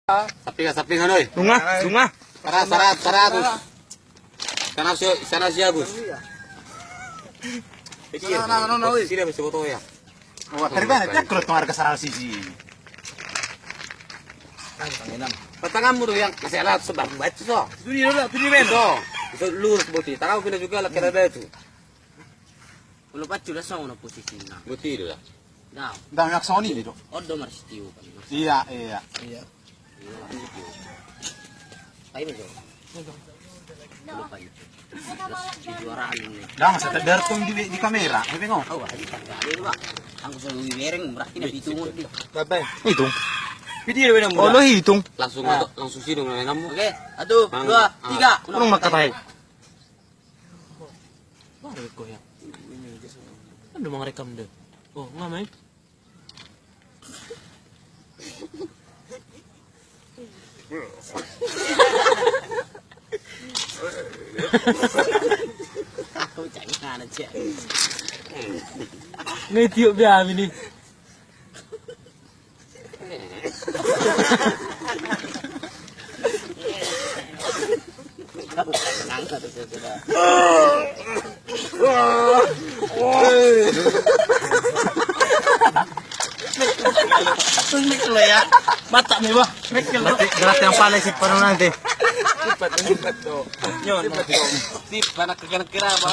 Sapi nga noy. Sunga. Sarat. Sana siya Gus. Sila bisa foto ya. Dari mana? Dia kurut harga saral sisi. Patangan mo yang kasi alat sa bambat so. Tuli men. So lurus buti. Takaw pina juga la kera betu. Kalau pacu dah sama posisi na. Buti do. Nah, Dami ak Sony dito. odo marstiu kan. Iya. Ayo jo. Lupa itu. Juaraan ini. Dah masa terdartung di kamera. Hepe ngo. Oh, ada tanggal ba. Ang gusto ng wiwereng berarti na bitungon di. Babay. Hitung. Video na Oh, lo hitung. Langsung sino nga namo. Oke, 1, 2, 3. Anong magkatahay? Baru ko ya. Ano mga rekam doon? Oh, nga may. Ako jangan aja. Ngitiyo biya amin ni. Nang ka sudah. Tumik lo ya. Mata ni ba? Berarti yang paling sih nanti. Sip, panak kira ba.